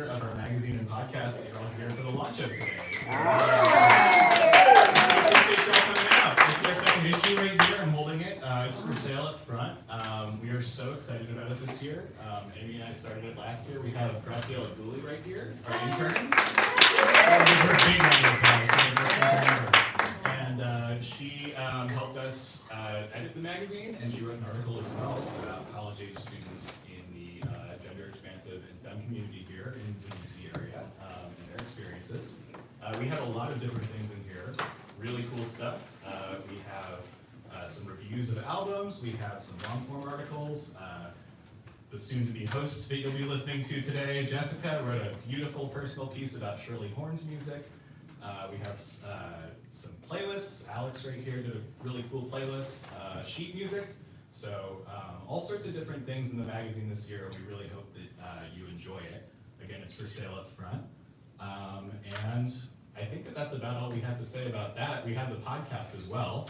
publisher of our magazine and podcast, that you're all here for the launch of today. It's our second issue right here. I'm holding it. It's for sale up front. We are so excited about it this year. Amy and I started it last year. We have Graciela Gooley right here, our intern. Give her a big round of applause. And she helped us edit the magazine, and she wrote an article as well about college-age students in the gender-expansive and femme community here in the DC area and their experiences. We have a lot of different things in here, really cool stuff. We have some reviews of albums, we have some long-form articles. The soon-to-be host that you'll be listening to today, Jessica, wrote a beautiful personal piece about Shirley Horn's music. We have some playlists. Alex right here did a really cool playlist, sheet music. So all sorts of different things in the magazine this year. We really hope that you enjoy it. Again, it's for sale up front. And I think that that's about all we have to say about that. We have the podcast as well.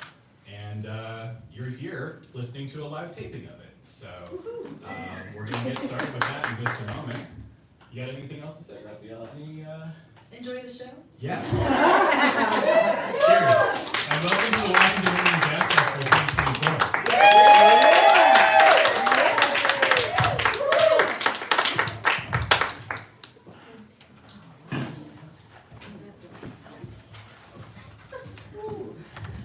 And you're here listening to a live taping of it. So we're going to get started with that in just a moment. You got anything else to say, Graciela? Enjoy the show? Yeah. Cheers. And welcome to the Washington Women in Jazz Festival 2024.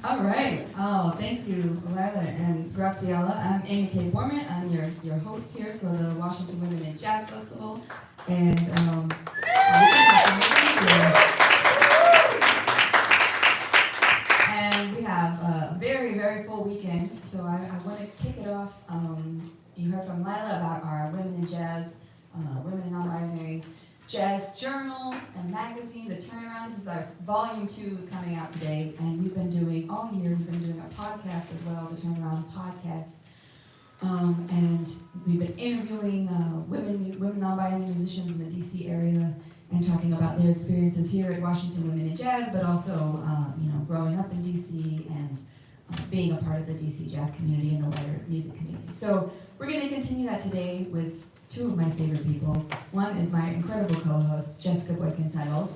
All right. Oh, thank you, Lila and Graciela. I'm Amy K. Bormet. I'm your host here for the Washington Women in Jazz Festival. And we have a very, very full weekend. So I want to kick it off. You heard from Lila about our Women in Jazz, Women in Non-Binary Jazz Journal and magazine. The Turnaround, this is our volume 2 is coming out today, and we've been doing all year. We've been doing a podcast as well, the Turnaround podcast, and we've been interviewing women non-binary musicians in the DC area and talking about their experiences here at Washington Women in Jazz, but also growing up in DC and being a part of the DC jazz community and the wider music community. So we're going to continue that today with two of my favorite people. One is my incredible co-host, Jessica Boykin-Settles,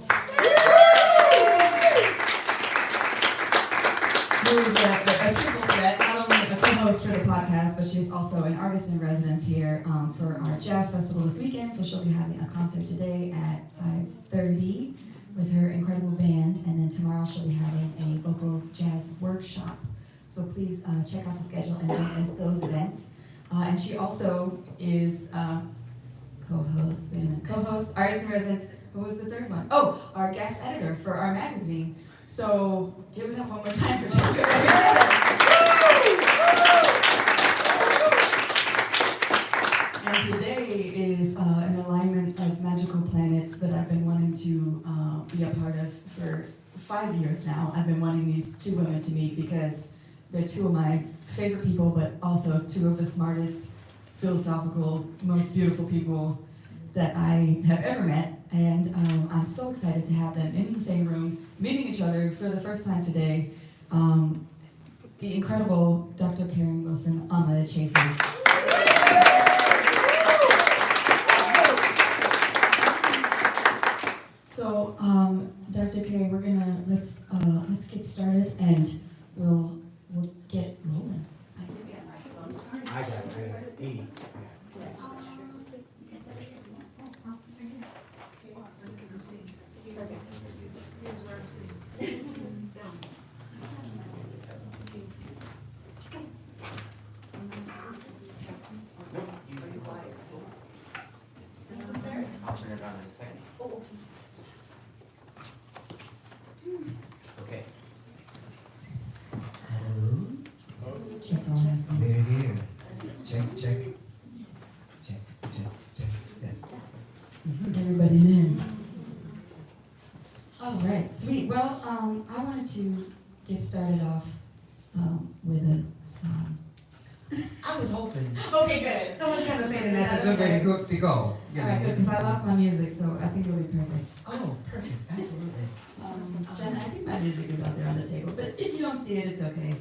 who is a triple threat, not only a co-host for the podcast, but she's also an artist in residence here for our jazz festival this weekend. So she'll be having a concert today at 5:30 with her incredible band, and then tomorrow she'll be having a vocal jazz workshop. So please check out the schedule and don't miss those events. And she also is co-host, artist in residence. Who was the third one? Oh, our guest editor for our magazine. So give it up one more time for Jessica. And today is an alignment of magical planets that I've been wanting to be a part of for 5 years now. I've been wanting these two women to meet because they're two of my favorite people, but also two of the smartest, philosophical, most beautiful people that I have ever met. And I'm so excited to have them in the same room, meeting each other for the first time today. The incredible Dr. Wilson Ama Echefu. So, Dr. Carey, we're gonna let's get started and we'll get rolling. I got it. 80. I'll turn it on in a second. Okay. They're here. Check. Yes. Everybody's in. All right, sweet. Well, I wanted to get started off with a song. I was hoping. Okay, good. I was kind of thinking that's a good way to go. All right, good, because I lost my music, so I think it'll be perfect. Oh, perfect. Absolutely. Jen, I think my music is out there on the table, but if you don't see it, it's okay.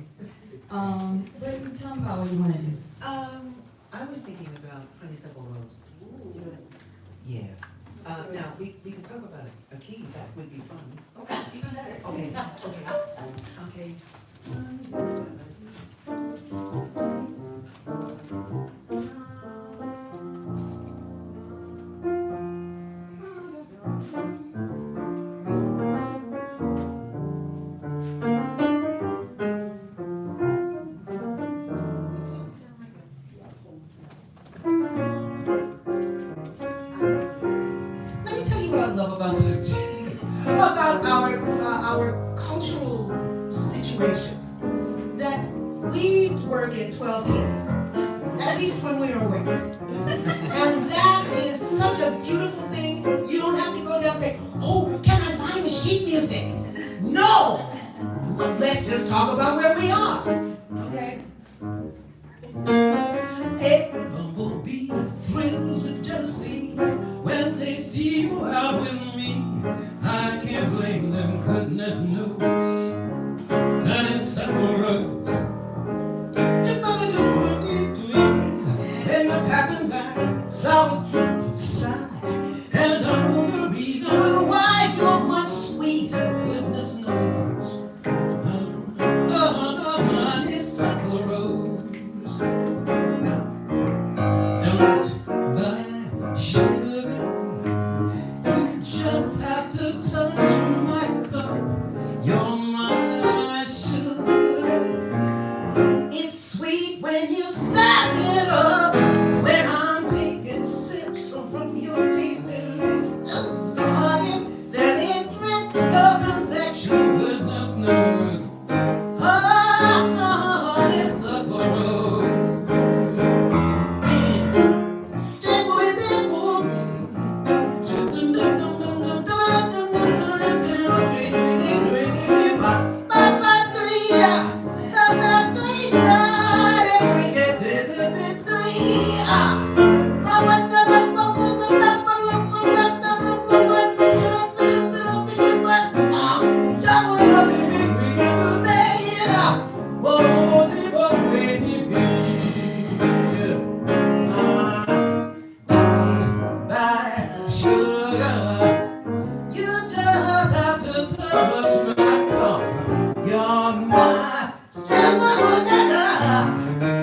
But tell me about what you want to do. I was thinking about Honeysuckle Rose. Yeah. Now, we can talk about a key, that would be fun. Okay, even better. Okay, okay. Let me tell you what I love about our cultural situation. That we work at 12 years, at least when we're awake. And that is such a beautiful thing. You don't have to go down and say, oh, can I find the sheet music? No! Let's just talk about where we are. Okay? Every bumblebee thrills with jealousy when they see you out with me. I can't blame them, goodness knows that it's summer rose. When you're passing by, flowers droop and sigh, and I know the reason why you're much sweeter, goodness knows. Honeysuckle rose. Now, don't buy sugar, you just have to touch my cup. You're my sugar. It's sweet when you start it up, when I'm taking sips from your tasty lips. The honey that it drinks your confection, goodness knows. Honeysuckle rose. Take with it, woman. Sugar. You just have to touch my cup. You're my sugar.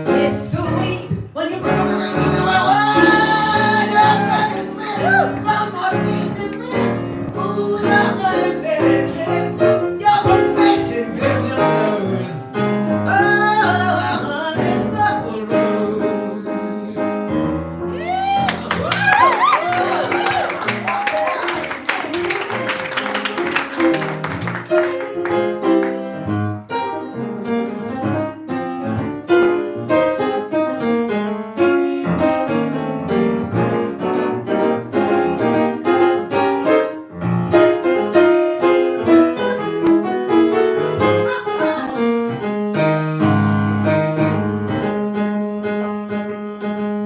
It's sweet when you put it from my tasted lips. Ooh, your bloody fairy tricks. Your confession, goodness knows. Oh, honeysuckle rose.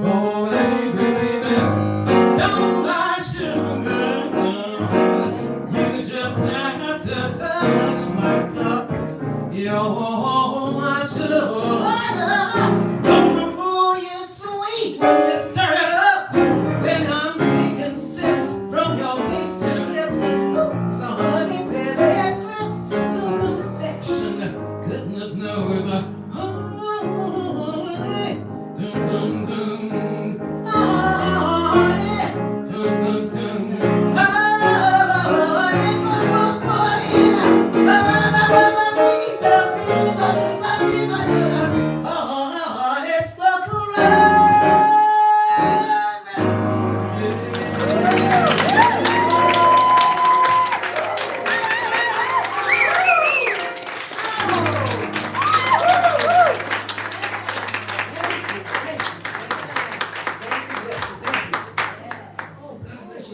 Oh, baby, baby, don't buy sugar. You just have to touch my cup. You're my sugar. Oh, you're sweet when you stir it up. When I'm taking sips from your tasty lips. Ooh, the honey really drips your confection. Goodness knows. Dum, dum, dum. Oh, yeah. Dum, dum, dum.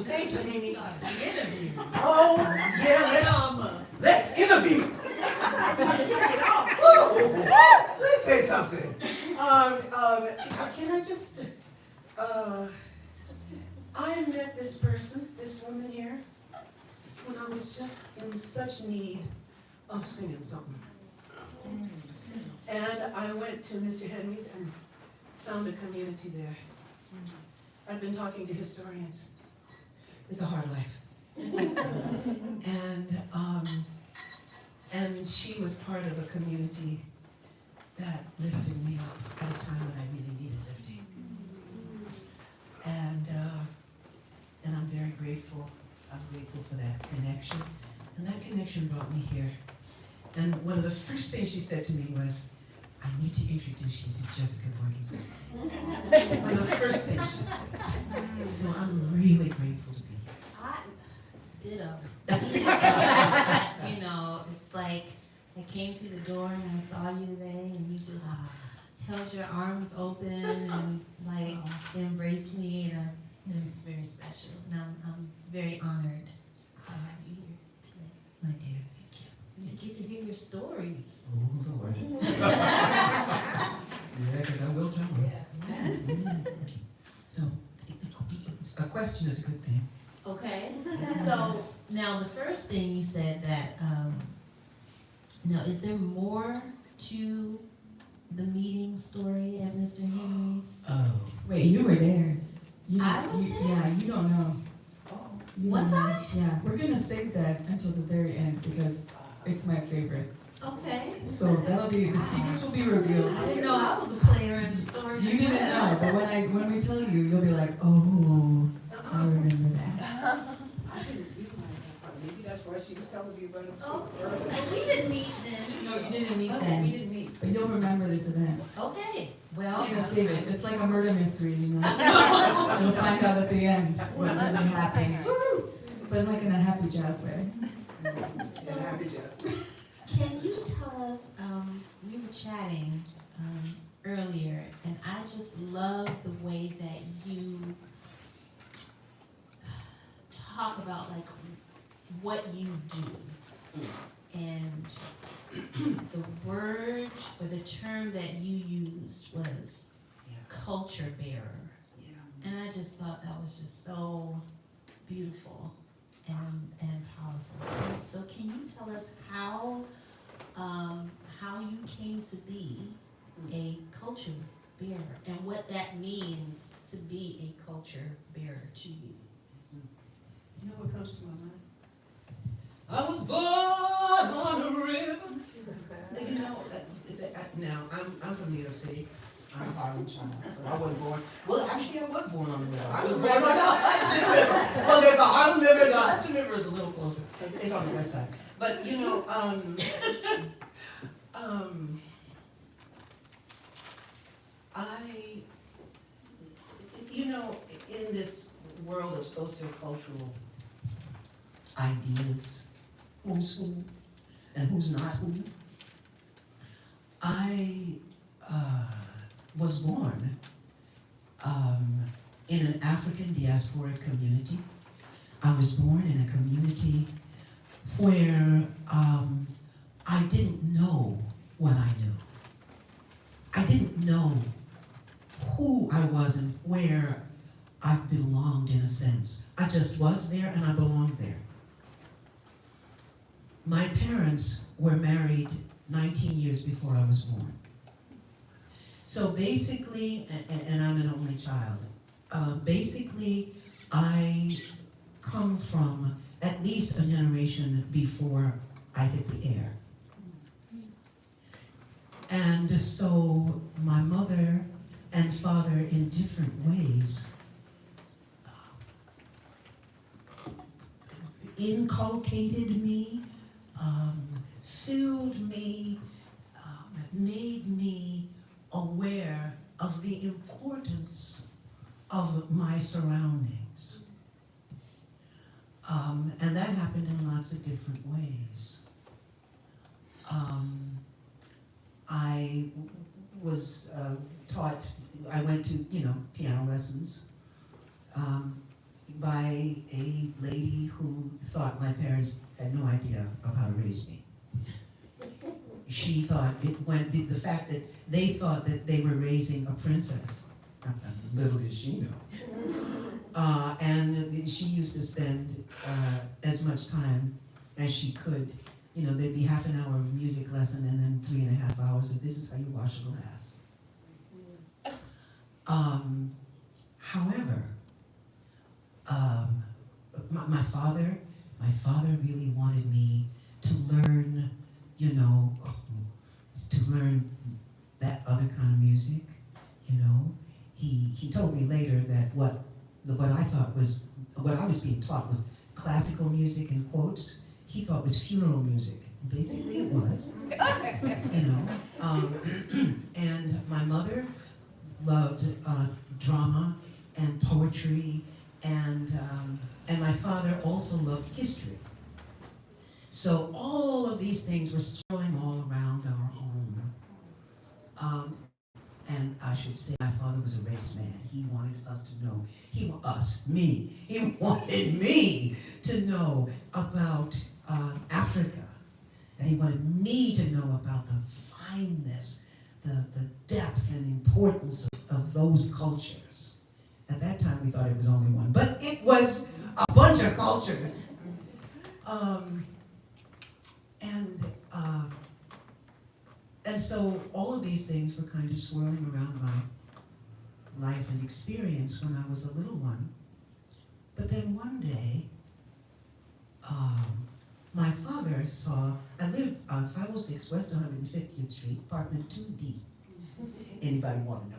Thank you, Amy. Oh, yeah, let's interview. Let's say something. Can I just, I met this person, this woman here, when I was just in such need of singing something. And I went to Mr. Henry's and found a community there. I've been talking to historians. it's a hard life. And she was part of a community that lifted me up at a time when I really needed lifting. And I'm very grateful. I'm grateful for that connection. And that connection brought me here. And one of the first things she said to me was, I need to introduce you to Jessica Boykin-Settles. One of the first things she said. So I'm really grateful to be here. You know, it's like I came through the door and I saw you today and you just held your arms open and like embraced me and it's very special. And I'm very honored to have you here today. My dear, thank you. You just get to hear your stories. Oh, Lord. Yeah, because I will tell them. Yeah. So, a question is a good thing. Okay. So now the first thing you said that now is there more to the meeting story at Mr. Henry's? Oh. Wait, you were there. You I was there? Yeah, you don't know. You Was don't know. I? Yeah, we're gonna save that until the very end because it's my favorite. Okay. So that'll be, the secrets will be revealed. I didn't know I was a player in the story. You didn't know, but when we tell you, you'll be like, oh, I remember that. Maybe that's why she was telling me about it Oh, so early. and we didn't meet then. No, you didn't meet Oh, we then, didn't meet. but you'll remember this event. Okay. Well, I'm gonna save it. It's like a murder mystery, you know? You'll find out at the end what really happened. But like in a happy jazz way. And happy Jasper. can you tell us, we were chatting earlier, and I just love the way that you talk about like what you do. And the word or the term that you used was culture bearer. Yeah. And I just thought that was just so beautiful and powerful. So can you tell us how you came to be a culture bearer and what that means to be a culture bearer to you? You know what comes to my mind? I was born on a river. You know, now, I'm from New York City. I'm a Harlem child, so I wasn't born. Well, actually, I was born on the river. I was born on the Hudson River. Well, there's a Harlem River. The Hudson River is a little closer. It's on the west side. But, you know, in this world of sociocultural ideas, who's who and who's not who, I was born in an African diasporic community. I was born in a community where I didn't know what I knew. I didn't know who I was and where I belonged in a sense. I just was there and I belonged there. My parents were married 19 years before I was born. So basically, and I'm an only child, basically I come from at least a generation before I hit the air. And so my mother and father in different ways inculcated me, filled me, made me aware of the importance of my surroundings. And that happened in lots of different ways. I was taught, I went to, piano lessons by a lady who thought my parents had no idea of how to raise me. She thought the fact that they thought that they were raising a princess, little did she know. And she used to spend as much time as she could. There'd be half an hour of music lesson and then 3.5 hours of this is how you wash a glass. However, my father really wanted me to learn, you know, to learn that other kind of music, you know. He told me later that what I was being taught was classical music in quotes. He thought was funeral music. Basically it was, you know. And my mother loved drama and poetry, and my father also loved history. So all of these things were swirling all around our home. And I should say my father was a race man. He wanted us to know, he wanted me to know about Africa. And he wanted me to know about the fineness, the depth and importance of those cultures. At that time we thought it was only one, but it was a bunch of cultures. And so all of these things were kind of swirling around my life and experience when I was a little one. But then one day, my father saw, I lived on 506 West 150th Street, apartment 2D. Anybody want to know?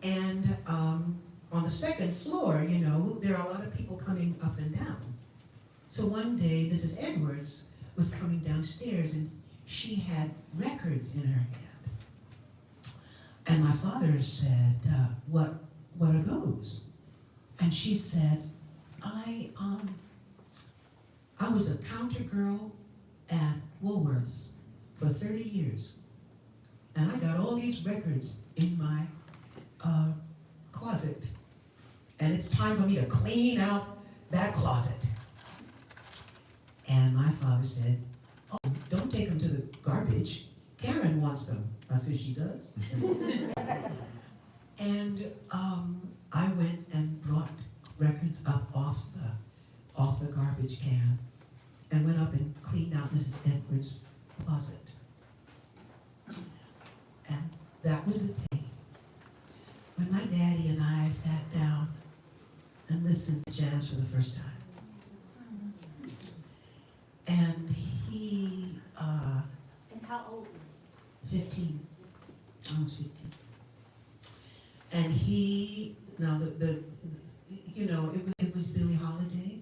And on the second floor, you know, there are a lot of people coming up and down. So one day, Mrs. Edwards was coming downstairs and she had records in her hand. And my father said, what are those? And she said, I was a counter girl at Woolworths for 30 years. And I got all these records in my closet. And it's time for me to clean out that closet. And my father said, oh, don't take them to the garbage. Karen wants them. I said, she does? And I went and brought records up off the garbage can and went up and cleaned out Mrs. Edwards' closet. And that was the day when my daddy and I sat down and listened to jazz for the first time. And he, And how old? 15. I was 15. And he, now you know, it was Billie Holiday.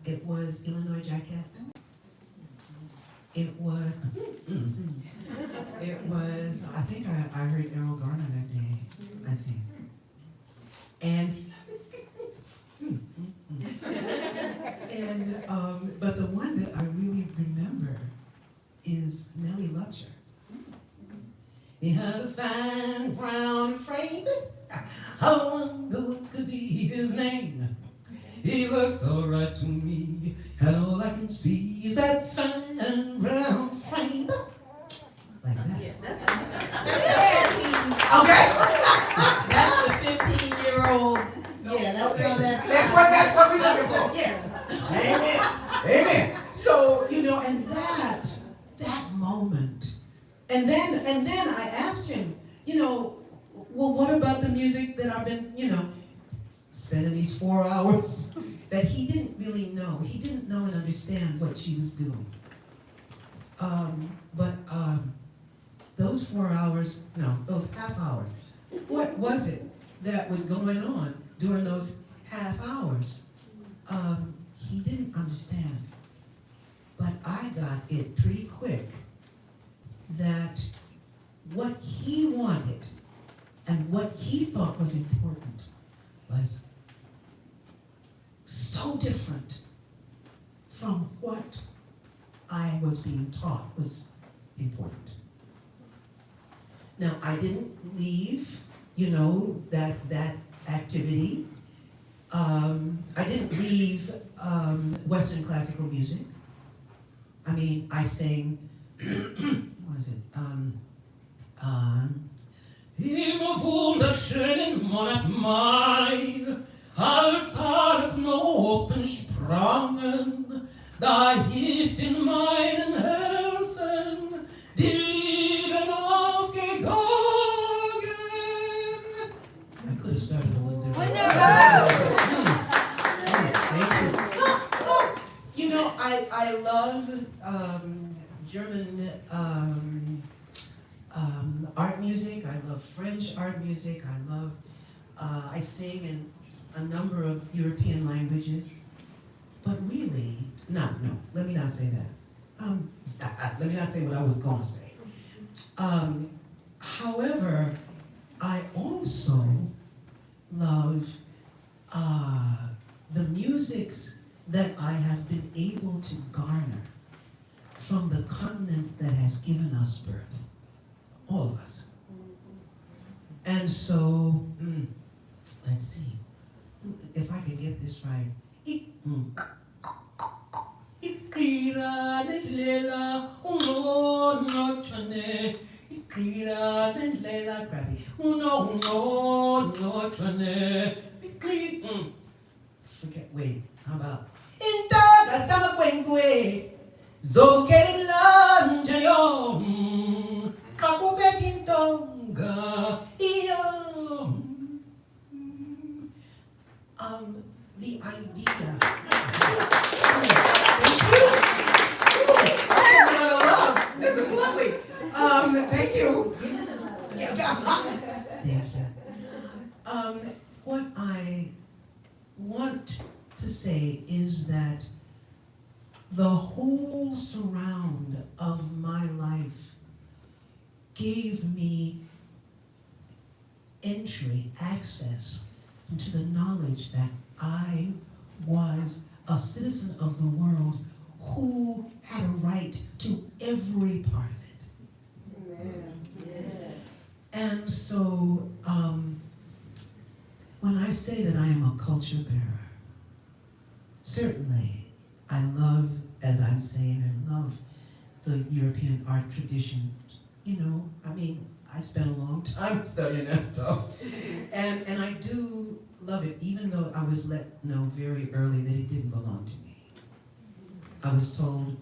It was Illinois Jacquette. It was, I think I heard Errol Garner that day, I think. But the one that I really remember is Nellie Lutcher. He had a fine brown frame. I wonder what could be his name. He looks all right to me, and all I can see is that fine brown frame. Like that. Yeah, that's Okay. the 15-year-old. Yeah, that's That's what we're looking for. Yeah. Amen. Amen. So, you know, and that moment. And then I asked him, you know, well, what about the music that I've been, you know, spending these 4 hours that he didn't really know. He didn't know and understand what she was doing. But those 4 hours, no, those half hours, what was it that was going on during those half hours? He didn't understand. But I got it pretty quick that what he wanted and what he thought was important was so different from what I was being taught was important. Now, I didn't leave, you know, that activity. I didn't leave Western classical music. I mean, I sang, what is it? Immer wunderschönen Monat Mai, als alle Knospen sprangen, da ist in meinen Herzen die Liebe aufgegangen. I could have started a little different. I love German art music. I love French art music. I love, I sing in a number of European languages. But really, no, let me not say that. Let me not say what I was going to say. However, I also love the musics that I have been able to garner from the continent that has given us birth, all of us. And so, let's see, if I can get this right. Forget, wait, how about Intaga sama kwenkwe Zoke lanjayo Kakubetintonga Iyo The idea. Thank you. This is lovely. Thank you. Thank you. What I want to say is that the whole surround of my life gave me entry, access into the knowledge that I was a citizen of the world who had a right to every part of it. Amen. And so, when I say that I am a culture bearer, certainly I love, as I'm saying, I love the European art tradition. You know, I mean, I spent a long time studying that stuff. And I do love it, even though I was let know very early that it didn't belong to me. I was told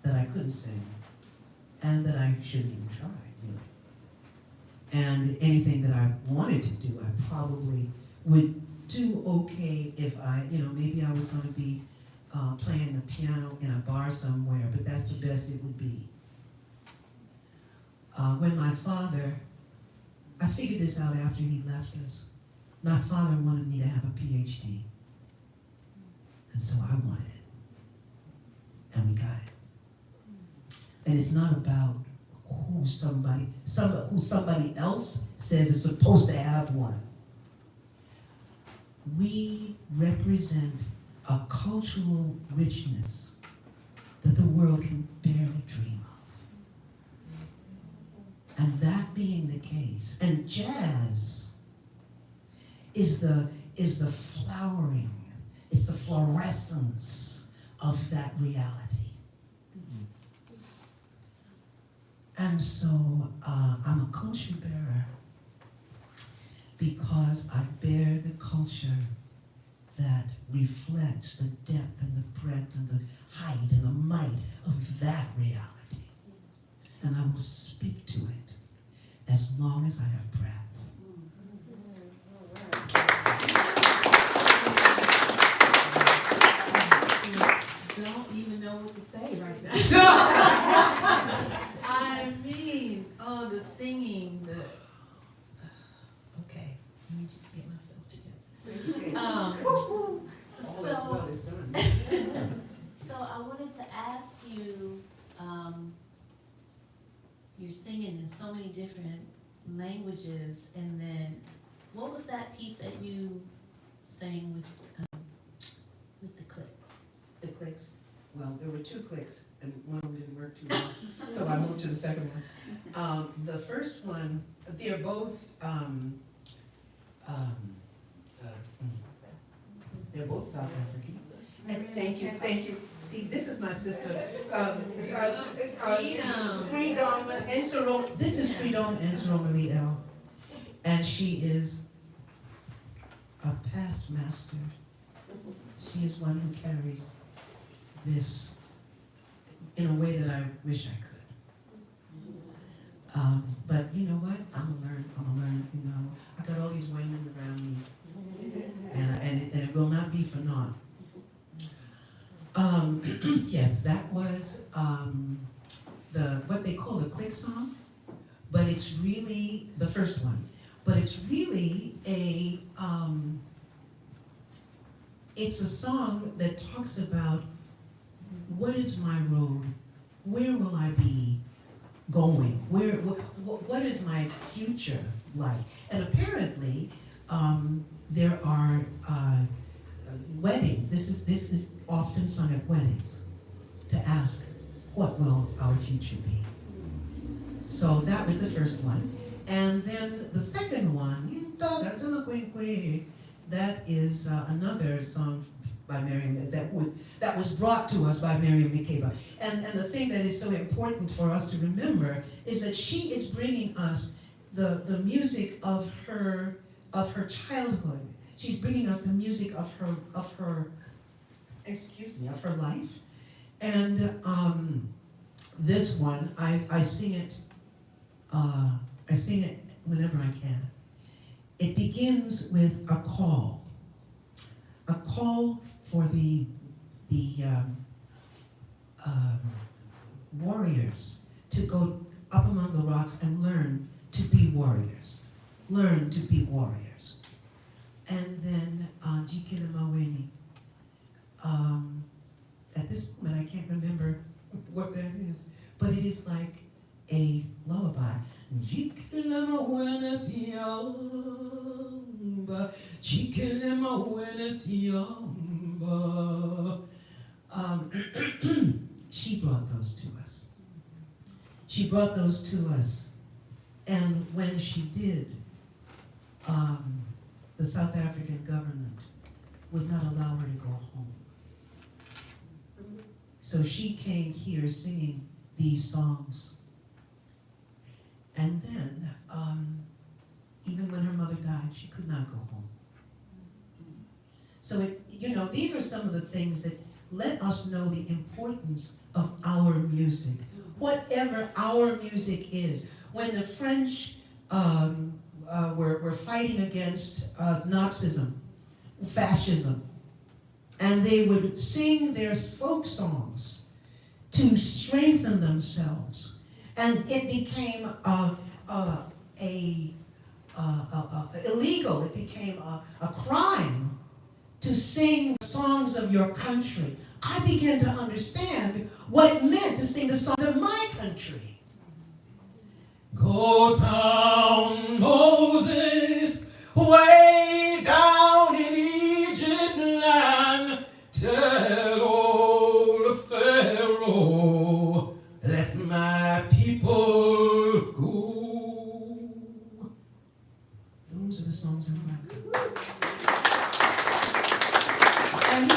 that I couldn't sing and that I shouldn't even try, really. And anything that I wanted to do, I probably would do okay if I, you know, maybe I was going to be playing the piano in a bar somewhere, but that's the best it would be. When my father, I figured this out after he left us. My father wanted me to have a PhD. And so I wanted it. And we got it. And it's not about who somebody else says is supposed to have one. We represent a cultural richness that the world can barely dream of. And that being the case, and jazz is the flowering, it's the fluorescence of that reality. And so I'm a culture bearer because I bear the culture that reflects the depth and the breadth and the height and the might of that reality. And I will speak to it as long as I have breath. Don't even know what to say right now. I mean, oh, the singing, okay, let me just get myself together. All is well is done. So I wanted to ask you, you're singing in so many different languages, and then what was that piece that you sang with the clicks? The clicks, well, there were two clicks, and one of them didn't work too well, so I moved to the second one. The first one, they're both, they're both South African. And thank you. See, this is my sister. Freedom Ensero. This is Freedom Ensero L. And she is a past master. She is one who carries this in a way that I wish I could. But you know what? I'm gonna learn, you know. I got all these women around me. And it will not be for naught. Yes, that was what they call the click song, but it's really the first one. But it's really it's a song that talks about what is my road, where will I be going, what is my future like, and apparently there are weddings. This is often sung at weddings to ask, what will our future be? So that was the first one. And then the second one, that is another song by Miriam that was brought to us by Miriam Makeba. And the thing that is so important for us to remember is that she is bringing us the music of her childhood. She's bringing us the music of her life. And this one, I sing it whenever I can. It begins with a call for the warriors to go up among the rocks and learn to be warriors. Learn to be warriors. And then Jikilamaweni. At this moment, I can't remember what that is, but it is like a lullaby. She brought those to us. She brought those to us. And when she did, the South African government would not allow her to go home. So she came here singing these songs. And then, even when her mother died, she could not go home. So these are some of the things that let us know the importance of our music. Whatever our music is. When the French were fighting against Nazism, fascism, and they would sing their folk songs to strengthen themselves. And it became illegal. It became a crime to sing songs of your country. I began to understand what it meant to sing the songs of my country. Go down, Moses, way down in Egypt land, tell old Pharaoh, let my people go. Those are the songs of my country. And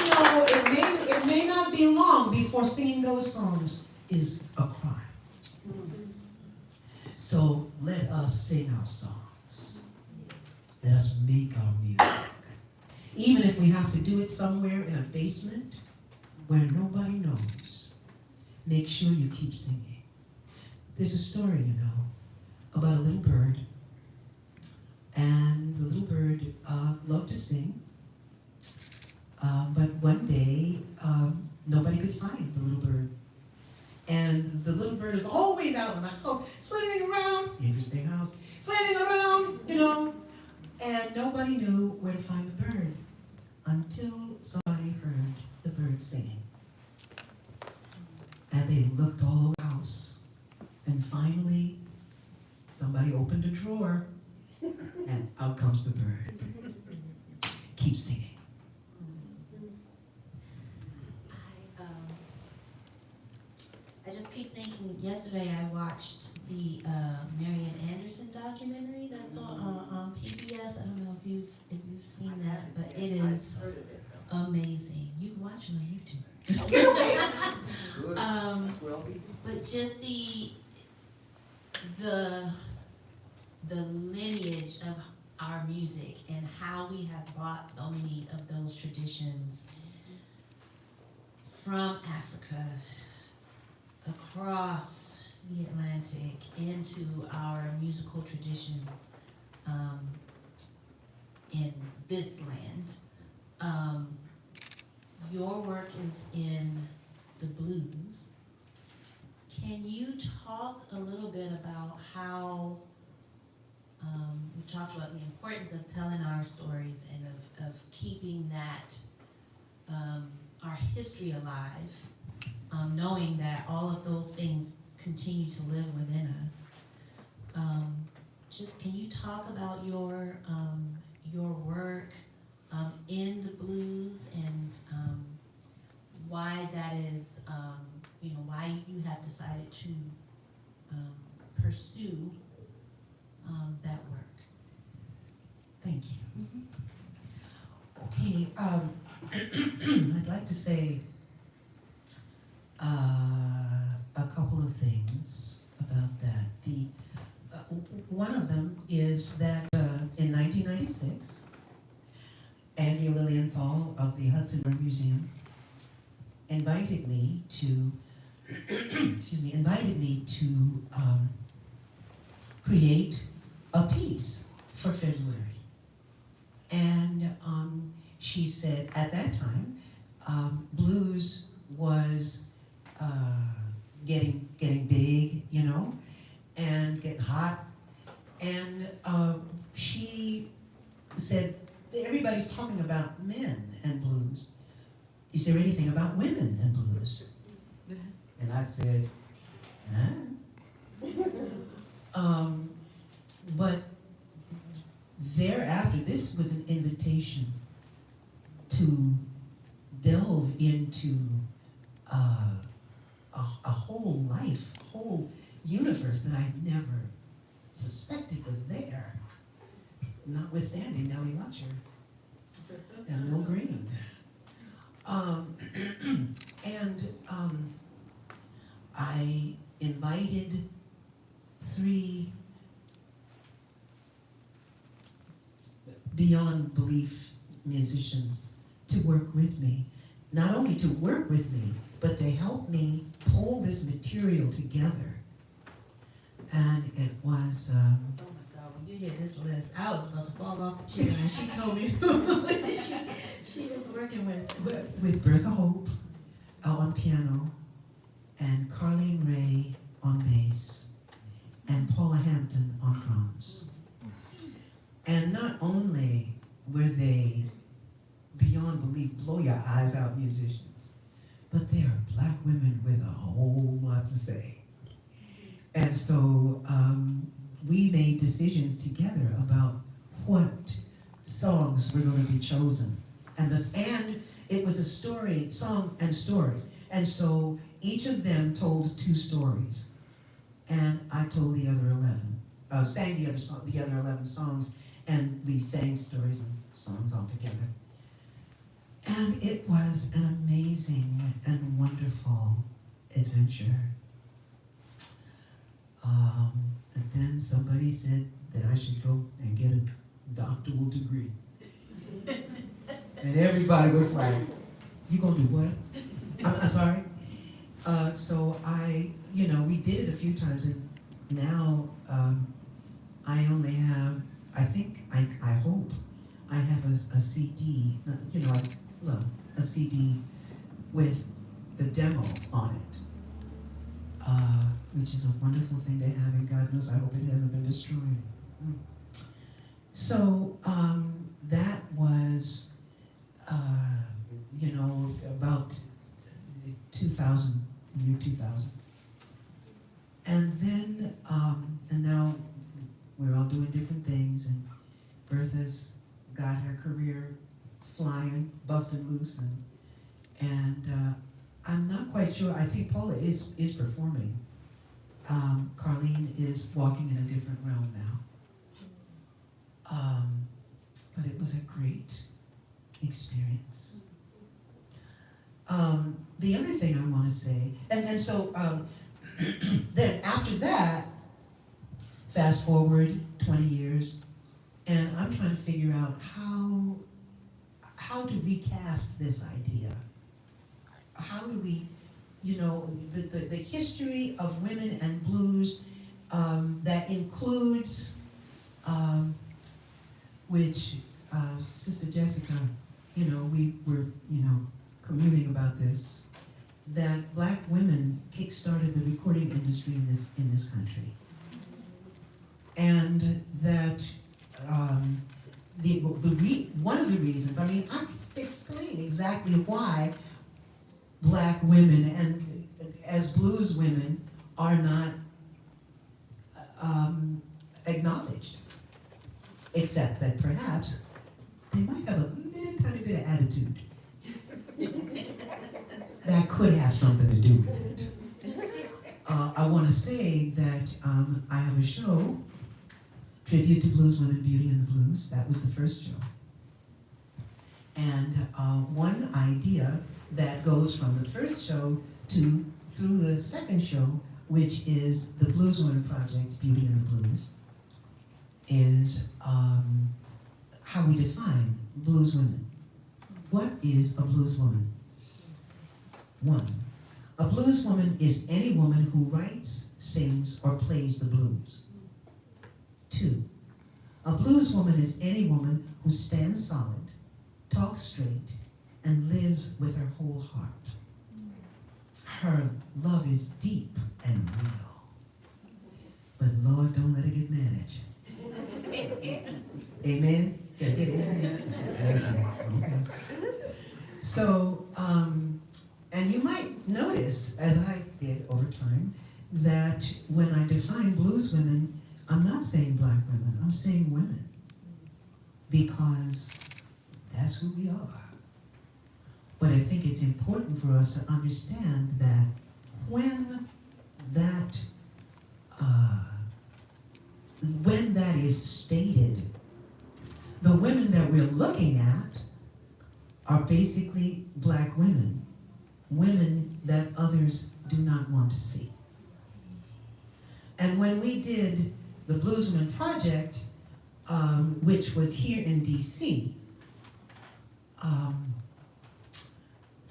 it may not be long before singing those songs is a crime. So let us sing our songs. Let us make our music. Even if we have to do it somewhere in a basement where nobody knows, make sure you keep singing. There's a story, about a little bird. And the little bird loved to sing. But one day, nobody could find the little bird. And the little bird is always out in the house, flitting around, interesting house, flitting around, and nobody knew where to find the bird until somebody heard the bird singing. And they looked all over the house, and finally, somebody opened a drawer, and out comes the bird. Keep singing. I just keep thinking, yesterday I watched the Marian Anderson documentary that's on PBS. I don't know if you've seen that, but it is amazing. You can watch it on YouTube. But just the lineage of our music and how we have brought so many of those traditions from Africa across the Atlantic into our musical traditions in this land. your work is in the blues. Can you talk a little bit about how, we talked about the importance of telling our stories and of keeping that, our history alive, knowing that all of those things continue to live within us. Just can you talk about your work in the blues and why that is, why you have decided to pursue that work? Thank you. Okay, I'd like to say a couple of things about that. One of them is that in 1996, Andrea Lilienthal of the Hudson River Museum invited me to create a piece for February. And she said at that time, blues was getting big, and getting hot. And she said, everybody's talking about men and blues. Is there anything about women and blues? And I said, huh? But thereafter, this was an invitation to delve into a whole life, a whole universe that I never suspected was there, notwithstanding Nellie Lutcher and Will Green. I invited 3 beyond belief musicians to work with me. Not only to work with me, but to help me pull this material together. And it was... Oh my God, when you hear this list, I was about to fall off the chair when she told me who she was working with. With Bertha Hope on piano, and Carlene Ray on bass, and Paula Hampton on drums. And not only were they beyond belief, blow your eyes out musicians, but they are Black women with a whole lot to say. And so we made decisions together about what songs were going to be chosen. And it was a story, songs and stories. And so each of them told 2 stories. And I told the other 11, sang the other 11 songs, and we sang stories and songs all together. And it was an amazing and wonderful adventure. And then somebody said that I should go and get a doctoral degree. And everybody was like, you gonna do what? I'm sorry? So we did it a few times, and now I only have, I hope I have a CD, a CD with the demo on it, which is a wonderful thing to have, and God knows I hope it hasn't been destroyed. So that was, about 2000, year 2000. And then, and now we're all doing different things, and Bertha's got her career flying, busted loose, and I'm not quite sure. I think Paula is performing. Carlene is walking in a different realm now. But it was a great experience. The other thing I want to say, and so then after that, fast forward 20 years, and I'm trying to figure out how to recast this idea. How do we, the history of women and blues that includes, which Sister Jessica, we were, communing about this, that black women kickstarted the recording industry in this country. And that one of the reasons, I mean, I can explain exactly why black women and as blues women are not acknowledged, except that perhaps they might have a little tiny bit of attitude that could have something to do with it. I want to say that I have a show, Tribute to Blues Women, Beauty and the Blues. That was the first show. And one idea that goes from the first show through the second show, which is the Blues Women Project, Beauty and the Blues, is how we define blues women. What is a blues woman? One, a blues woman is any woman who writes, sings, or plays the blues. Two, a blues woman is any woman who stands solid, talks straight, and lives with her whole heart. Her love is deep and real. But Lord, don't let her get mad at you. Amen? Can I get amen? Okay. So, and you might notice, as I did over time, that when I define blues women, I'm not saying black women, I'm saying women. Because that's who we are. But I think it's important for us to understand that when that is stated, the women that we're looking at are basically black women, women that others do not want to see. And when we did the Blues Women Project, which was here in DC,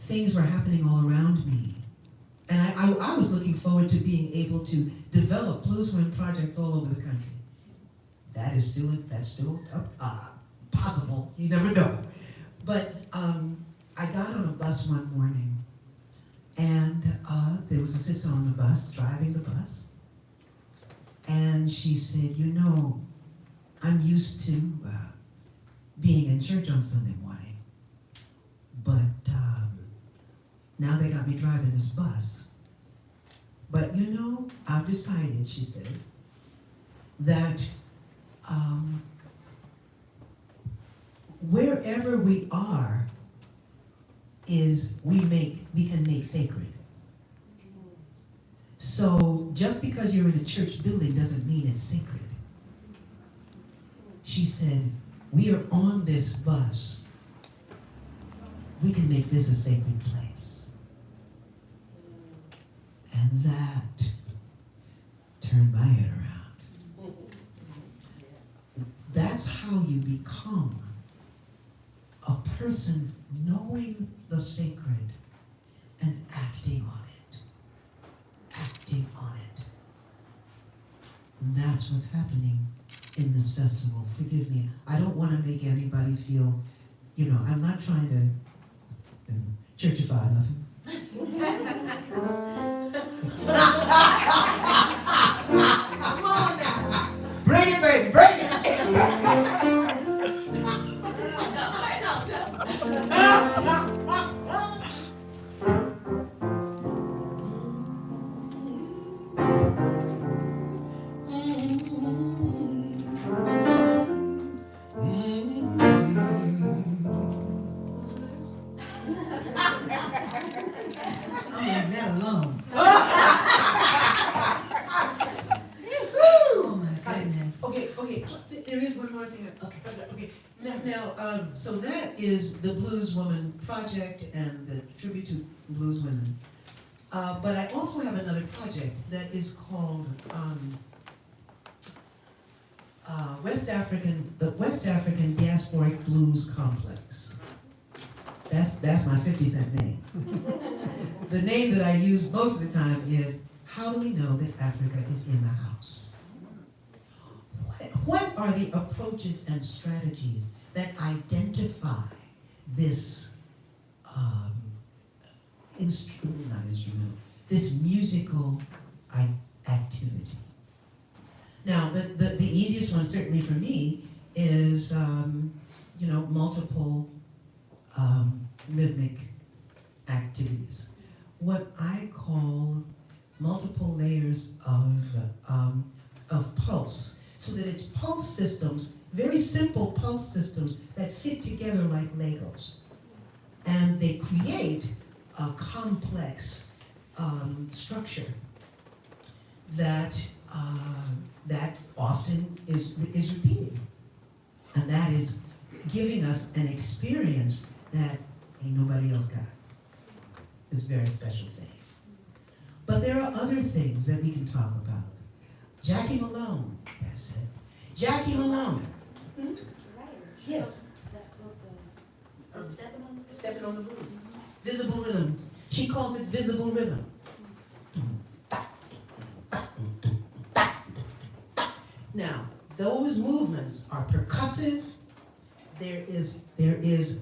things were happening all around me. And I was looking forward to being able to develop Blues Women projects all over the country. That's still possible, you never know. But I got on a bus one morning, and there was a sister on the bus, driving the bus, and she said, you know, I'm used to being in church on Sunday morning, but now they got me driving this bus. But you know, I've decided, she said, that wherever we are is we can make sacred. So just because you're in a church building doesn't mean it's sacred. She said, we are on this bus. We can make this a sacred place. And that turned my head around. That's how you become a person knowing the sacred and acting on it. Acting on it. And that's what's happening in this festival. Forgive me. I don't want to make anybody feel, you know, I'm not trying to churchify nothing. Come on now. Bring it, baby, bring it. I'm leaving that alone. Oh my goodness. Okay, there is one more thing. Okay. Now, so that is the Blues Woman Project and the tribute to blues women. But I also have another project that is called the West African Diasporic Blues Complex. That's my 50-cent name. The name that I use most of the time is, how do we know that Africa is in the house? What are the approaches and strategies that identify this this musical activity. Now, the easiest one certainly for me is, multiple rhythmic activities. What I call multiple layers of pulse, so that it's pulse systems, very simple pulse systems that fit together like Legos. And they create a complex structure that often is repeating. And that is giving us an experience that ain't nobody else got. It's a very special thing. But there are other things that we can talk about. Jackie Malone, that's it. Jackie Malone. Hmm? Yes. Stepping on the roof. Visible rhythm. She calls it visible rhythm. Now, those movements are percussive. There is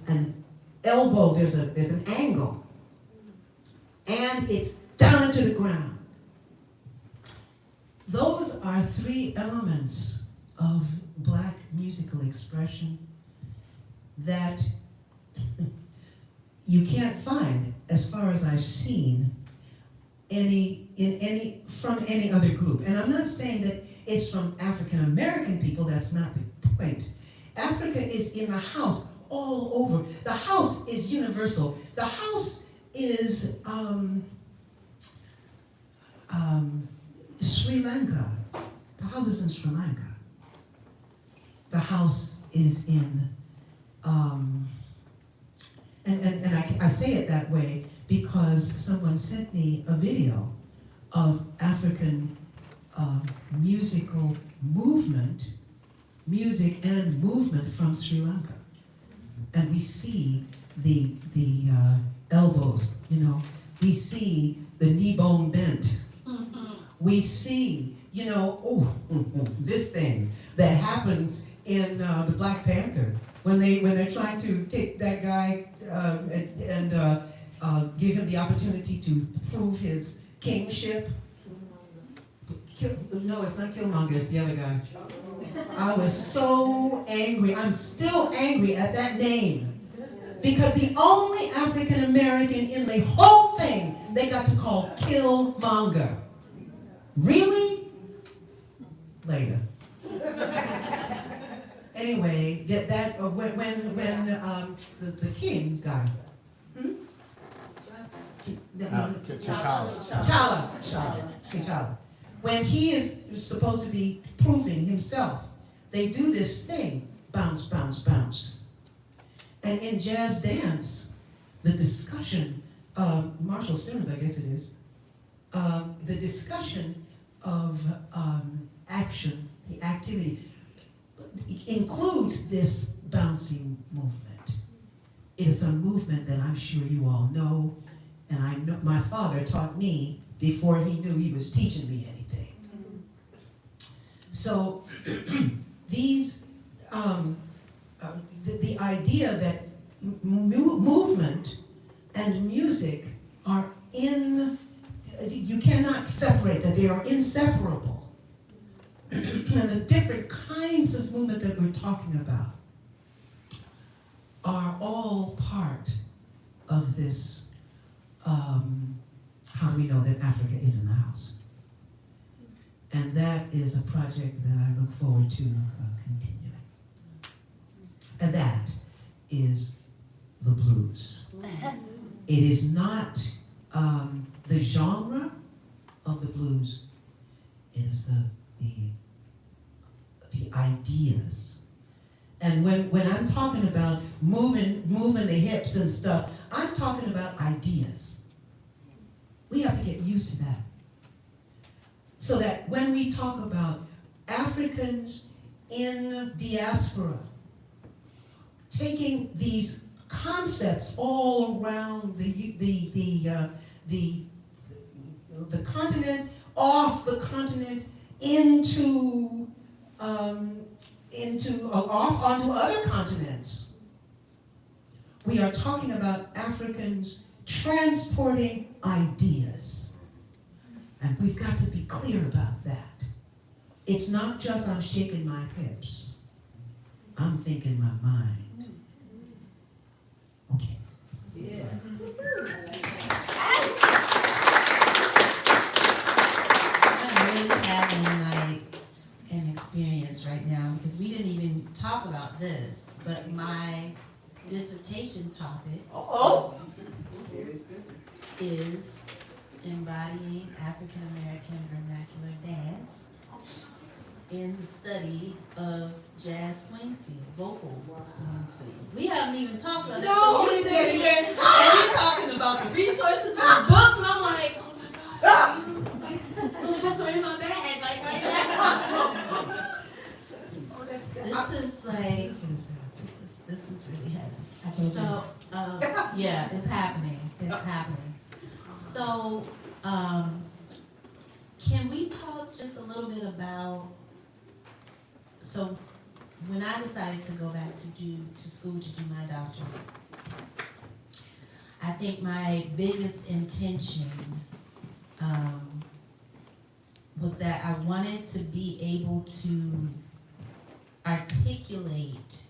an elbow, there's an angle. And it's down into the ground. Those are three elements of Black musical expression that you can't find, as far as I've seen, from any other group. And I'm not saying that it's from African American people, that's not the point. Africa is in the house all over. The house is universal. The house is Sri Lanka. The house is in Sri Lanka. The house is in, and I say it that way because someone sent me a video of African musical movement, music and movement from Sri Lanka. And we see the elbows, we see the knee bone bent. We see, this thing that happens in the Black Panther when they're trying to take that guy and give him the opportunity to prove his kingship. No, it's not Killmonger, it's the other guy. I was so angry. I'm still angry at that name. Because the only African American in the whole thing they got to call Killmonger. Really? Later. Anyway, when the king guy. T'Challa. When he is supposed to be proving himself, they do this thing, bounce, bounce, bounce. And in jazz dance, the discussion, Marshall Stearns, I guess it is, the discussion of action, the activity, includes this bouncing movement. It is a movement that I'm sure you all know, and I know my father taught me before he knew he was teaching me anything. So these, the idea that movement and music are you cannot separate that, they are inseparable. And the different kinds of movement that we're talking about are all part of this, how we know that Africa is in the house. And that is a project that I look forward to continuing. And that is the blues. It is not the genre of the blues, it is the ideas. And when I'm talking about moving the hips and stuff, I'm talking about ideas. We have to get used to that. So that when we talk about Africans in diaspora, taking these concepts all around the continent, off the continent, off onto other continents. We are talking about Africans transporting ideas. And we've got to be clear about that. It's not just I'm shaking my hips. I'm thinking my mind. Okay. Yeah. I'm really having like an experience right now because we didn't even talk about this, but my dissertation topic is embodying African American vernacular dance in the study of jazz swing field, vocal swing field. We haven't even talked about that. So you're sitting here and you're talking about the resources and the books, and I'm like, oh my God, those books are in my bag, like right now. This is like, this is really heavy. So, yeah, it's happening. It's happening. So, can we talk just a little bit about, so when I decided to go back to school to do my doctorate, I think my biggest intention was that I wanted to be able to articulate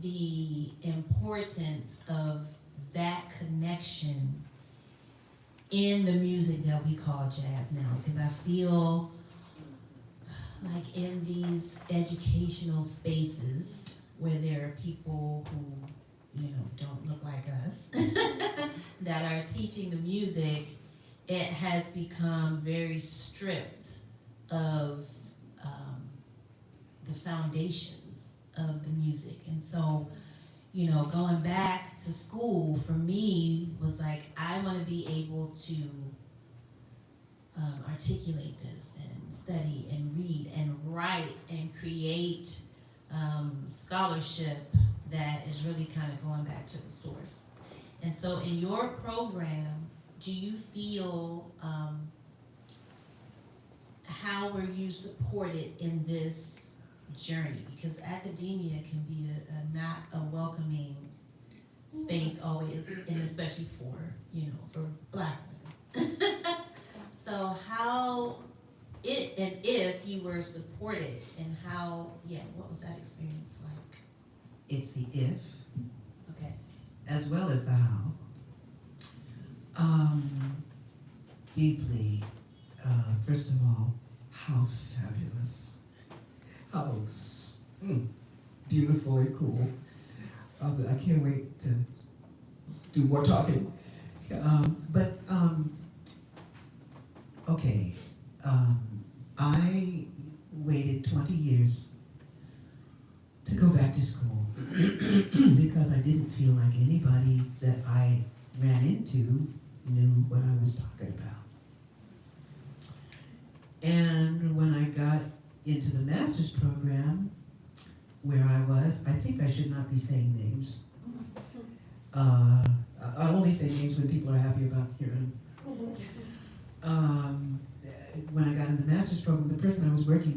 the importance of that connection in the music that we call jazz now, because I feel like in these educational spaces where there are people who, you know, don't look like us that are teaching the music, it has become very stripped of the foundations of the music. And so, you know, going back to school for me was like, I want to be able to articulate this and study and read and write and create scholarship that is really kind of going back to the source. And so in your program, do you feel, how were you supported in this journey? Because academia can be a not a welcoming space always, and especially for, you know, for Black women. So how and if you were supported, and how, what was that experience like? It's the if, Okay. as well as the how. Deeply, first of all, how fabulous, how beautiful and cool. I can't wait to do more talking. Okay, I waited 20 years to go back to school because I didn't feel like anybody that I ran into knew what I was talking about. And when I got into the master's program, where I was, I think I should not be saying names. I only say names when people are happy about hearing them. When I got into the master's program, the person I was working